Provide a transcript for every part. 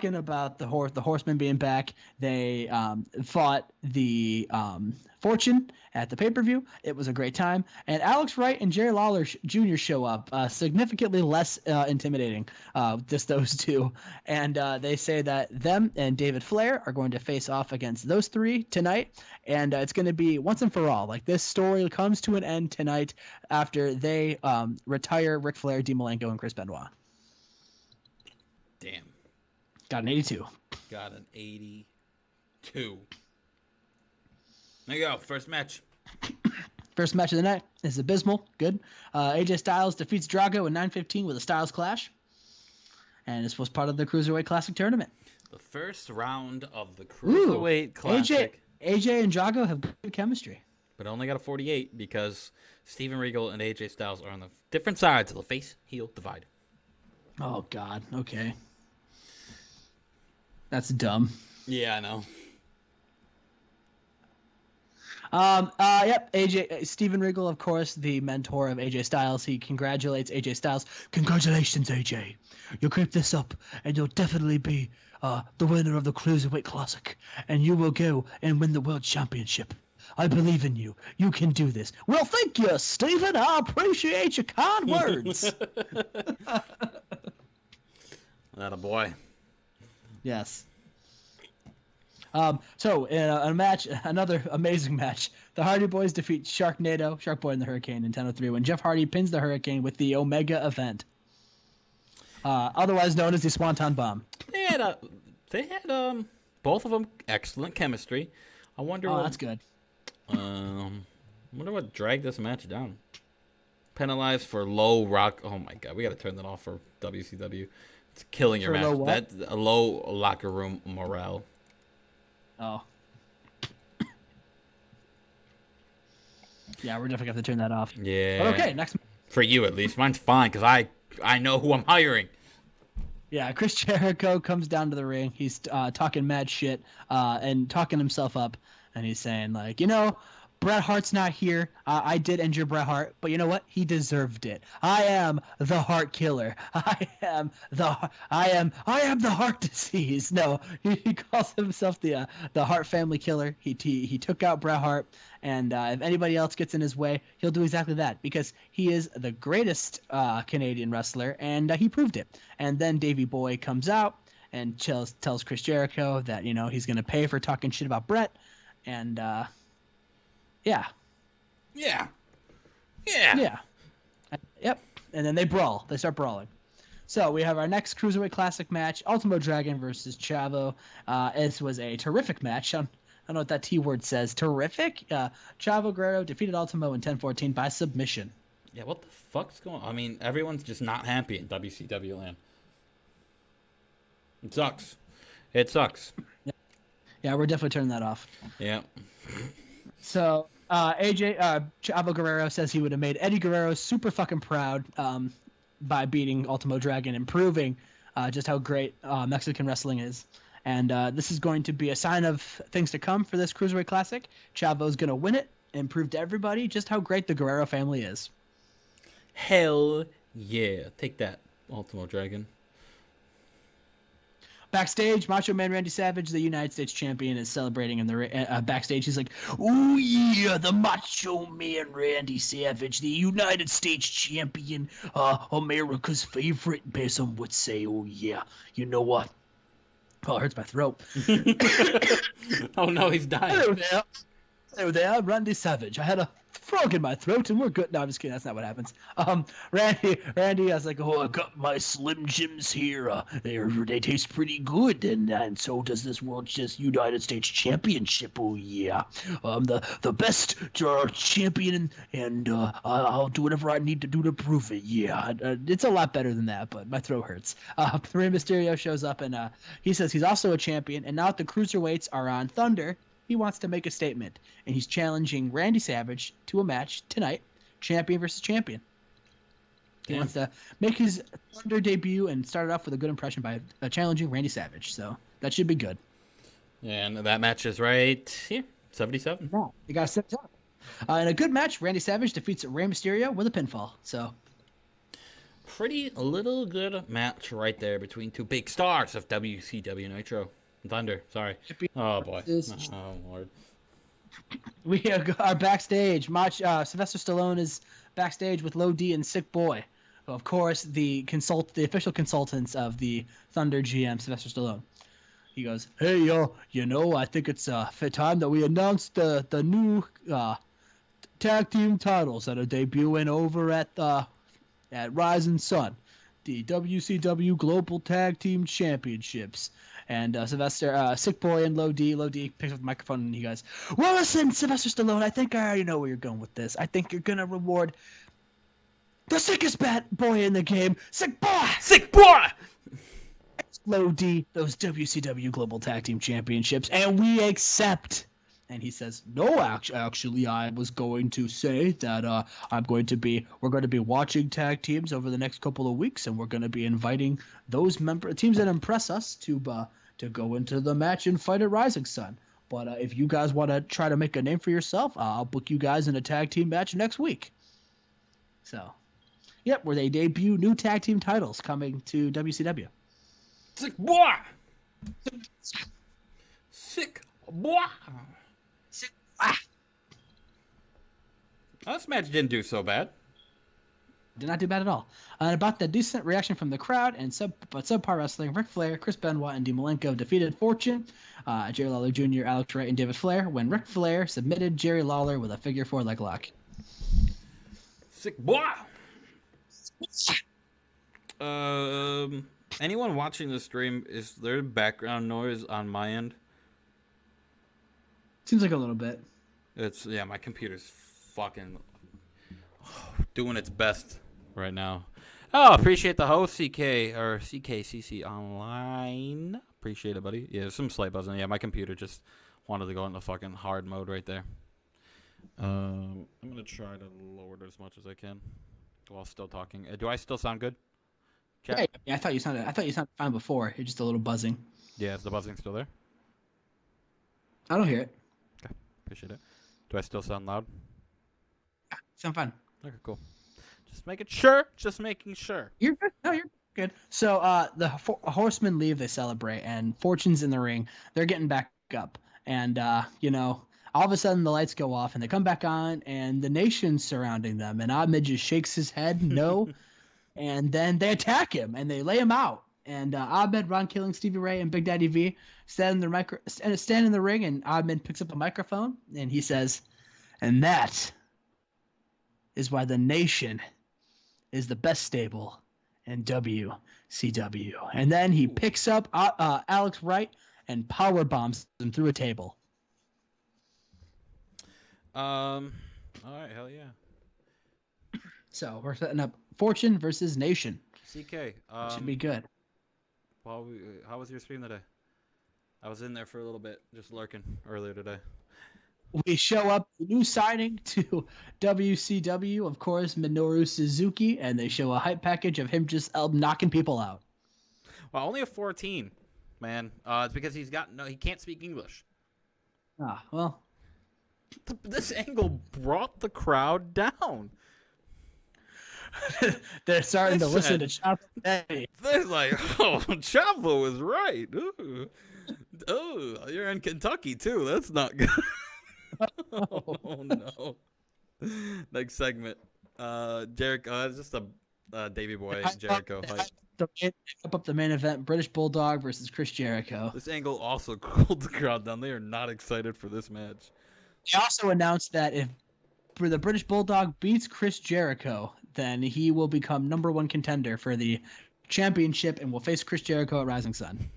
talking about the Horsemen being back. They fought the Fortune at the pay-per-view. It was a great time. And Alex Wright and Jerry Lawler Jr. show up, significantly less intimidating, just those two. And they say that them and David Flair are going to face off against those three tonight. And it's going to be once and for all. Like, this story comes to an end tonight after they retire Ric Flair, Dean Malenko, and Chris Benoit. Damn. Got an 82. Got an 82. There you go. First match. First match of the night is abysmal. Good. AJ Styles defeats Drago in 9:15 with a Styles Clash. And this was part of the Cruiserweight Classic tournament. The first round of the Cruiserweight Classic. AJ and Drago have good chemistry. But only got a 48 because Steven Regal and AJ Styles are on the different sides of the face-heel divide. Oh, God. Okay. That's dumb. Yeah, I know. Yep. Steven Regal, of course, the mentor of AJ Styles. He congratulates AJ Styles. Congratulations, AJ. You'll keep this up, and you'll definitely be the winner of the Cruiserweight Classic, and you will go and win the World Championship. I believe in you. You can do this. Well, thank you, Steven. I appreciate your kind words. That a boy. Yes. So in a match, another amazing match, the Hardy Boys defeat Sharknado, Shark Boy and the Hurricane in 10:03 when Jeff Hardy pins the Hurricane with the Omega event, otherwise known as the Swanton Bomb. They had both of them excellent chemistry. I wonder. Oh, that's good. I wonder what dragged this match down. Penalized for low rock. Oh my God, we got to turn that off for WCW. It's killing your match. That's a low locker room morale. Oh. Yeah, we're definitely going to turn that off. Yeah. But okay, next. For you, at least. Mine's fine, because I know who I'm hiring. Yeah, Chris Jericho comes down to the ring. He's talking mad shit and talking himself up. And he's saying, like, Bret Hart's not here. I did injure Bret Hart, but you know what? He deserved it. I am the Heart Killer. I am the Heart Disease. No, he calls himself the Hart Family Killer. He took out Bret Hart, and if anybody else gets in his way, he'll do exactly that because he is the greatest Canadian wrestler, and he proved it. And then Davey Boy comes out and tells Chris Jericho that he's gonna pay for talking shit about Bret, and Yeah. Yep. And then they brawl. They start brawling. So we have our next Cruiserweight Classic match, Ultimo Dragon versus Chavo. This was a terrific match. I don't know what that T word says. Terrific? Chavo Guerrero defeated Ultimo in 10:14 by submission. Yeah, what the fuck's going on? I mean, everyone's just not happy in WCW land. It sucks. Yeah, we're definitely turning that off. Yeah. So Chavo Guerrero says he would have made Eddie Guerrero super fucking proud by beating Ultimo Dragon and proving just how great Mexican wrestling is. And this is going to be a sign of things to come for this Cruiserweight Classic. Chavo's going to win it and prove to everybody just how great the Guerrero family is. Hell yeah. Take that, Ultimo Dragon. Backstage, Macho Man Randy Savage, the United States champion, is celebrating in the backstage. He's like, "Oh yeah, the Macho Man Randy Savage, the United States champion, America's favorite." Some would say, "Oh yeah, you know what? Oh, it hurts my throat." Oh no, he's dying. Hello there, I'm Randy Savage. I had a frog in my throat, and we're good. No, I'm just kidding. That's not what happens. Randy, I was like, "Oh, I got my Slim Jims here. They taste pretty good, and so does this United States Championship. Oh yeah, I'm the best champion, and I'll do whatever I need to do to prove it. Yeah, it's a lot better than that, but my throat hurts." Rey Mysterio shows up, and he says he's also a champion, and now that the cruiserweights are on Thunder, he wants to make a statement, and he's challenging Randy Savage to a match tonight, champion versus champion. He wants to make his Thunder debut and start it off with a good impression by challenging Randy Savage. So that should be good. Yeah, and that match is right here, 77. Yeah, you got to set it up. In a good match, Randy Savage defeats Rey Mysterio with a pinfall. So pretty little good match right there between two big stars of WCW Nitro. Thunder, sorry. Oh boy. Oh Lord. We are backstage. Sylvester Stallone is backstage with Low D and Sick Boy. Of course, the official consultants of the Thunder GM, Sylvester Stallone. He goes, "Hey, I think it's fit time that we announce the new tag team titles that are debuting over at Rising Sun, the WCW Global Tag Team Championships." And Sylvester, Sick Boy, and Low D picks up the microphone and he goes, "Well, listen, Sylvester Stallone, I think I already know where you're going with this. I think you're gonna reward the sickest bad boy in the game, Sick Boy! Sick Boy! Low D, those WCW Global Tag Team Championships, and we accept." And he says, "No, actually, I was going to say that we're going to be watching tag teams over the next couple of weeks, and we're going to be inviting those teams that impress us to go into the match and fight at Rising Sun. But if you guys want to try to make a name for yourself, I'll book you guys in a tag team match next week." So, yep, where they debut new tag team titles coming to WCW. Sick Boy! Sick Boy! This match didn't do so bad. Did not do bad at all. And about the decent reaction from the crowd and subpar wrestling, Ric Flair, Chris Benoit, and Dean Malenko defeated Fortune, Jerry Lawler Jr., Alex Wright, and David Flair when Ric Flair submitted Jerry Lawler with a figure 4 leg lock. Sick Boy! Anyone watching the stream, is there background noise on my end? Seems like a little bit. My computer's fucking doing its best right now. Oh, appreciate the host, CK or CKCC Online. Appreciate it, buddy. Yeah, there's some slight buzzing. Yeah, my computer just wanted to go into fucking hard mode right there. I'm gonna try to lower it as much as I can while still talking. Do I still sound good? Chat? Yeah, I thought you sounded fine before. It's just a little buzzing. Yeah, is the buzzing still there? I don't hear it. Okay, appreciate it. Do I still sound loud? Yeah, sound fine. Okay, cool. Just making sure. You're good. No, you're good. So the horsemen leave, they celebrate, and Fortune's in the ring. They're getting back up, and all of a sudden the lights go off, and they come back on, and the nation's surrounding them, and Ahmed just shakes his head no, and then they attack him and they lay him out. And Ahmed, Ron Killing, Stevie Ray, and Big Daddy V stand in the ring, and Ahmed picks up a microphone and he says, "And that is why the nation is the best stable in WCW." And then he picks up Alex Wright and power bombs him through a table. All right, hell yeah. So we're setting up Fortune versus Nation. CK, should be good. How was your stream today? I was in there for a little bit, just lurking earlier today. We show up, new signing to WCW, of course, Minoru Suzuki, and they show a hype package of him just knocking people out. Well, only a 14, man. It's because he can't speak English. Ah, well. This angle brought the crowd down. They're starting to listen to Chavo. They're like, "Oh, Chavo was right. Ooh. Oh, you're in Kentucky too. That's not good." Oh no. Next segment. Jericho. It's just a Davey Boy Jericho fight. Up the main event: British Bulldog versus Chris Jericho. This angle also cooled the crowd down. They are not excited for this match. They also announced that if the British Bulldog beats Chris Jericho, then he will become #1 contender for the championship and will face Chris Jericho at Rising Sun.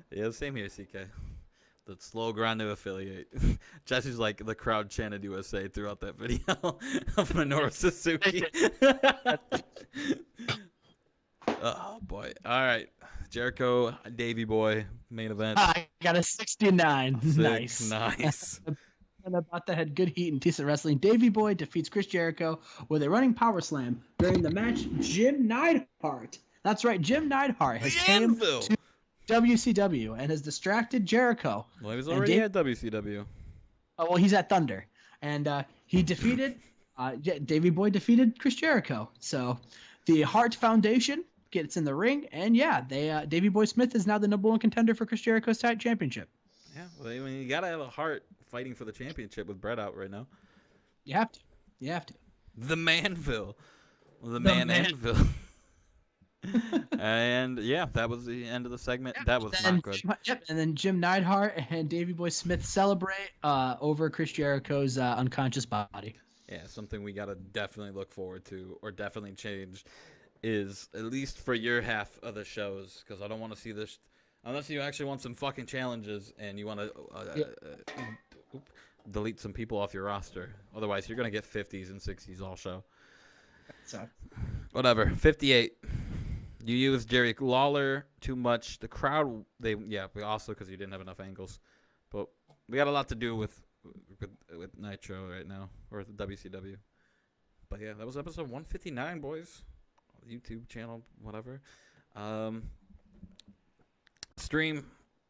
Yeah, same here, CK. The slow grind to affiliate. Jesse's like the crowd chanted USA throughout that video of Minoru Suzuki. Oh boy! All right, Jericho, Davey Boy, main event. I got a 69. Nice. And about that had good heat and decent wrestling. Davey Boy defeats Chris Jericho with a running power slam. During the match, Jim Neidhart. That's right, Jim Neidhart has came to WCW and has distracted Jericho. Well, he was already at WCW. Oh, well, he's at Thunder. And he defeated, Davey Boy defeated Chris Jericho. So The Hart Foundation gets in the ring, and Davey Boy Smith is now the #1 contender for Chris Jericho's tag championship. Yeah, well, I mean, you gotta have a Hart fighting for the championship with Bret out right now. You have to. You have to. The Manville. The Anvil. And yeah, that was the end of the segment. Yep, that was not good. Yep, and then Jim Neidhart and Davey Boy Smith celebrate over Chris Jericho's unconscious body. Yeah, something we gotta definitely look forward to, or definitely change, is at least for your half of the shows, because I don't want to see this unless you actually want some fucking challenges and you want to delete some people off your roster. Otherwise, you're gonna get 50s and 60s all show. So. Whatever. 58. You used Jerry Lawler too much. The crowd, we also, because you didn't have enough angles. But we got a lot to do with Nitro right now, or the WCW. But yeah, that was episode 159, boys. YouTube channel, whatever. Stream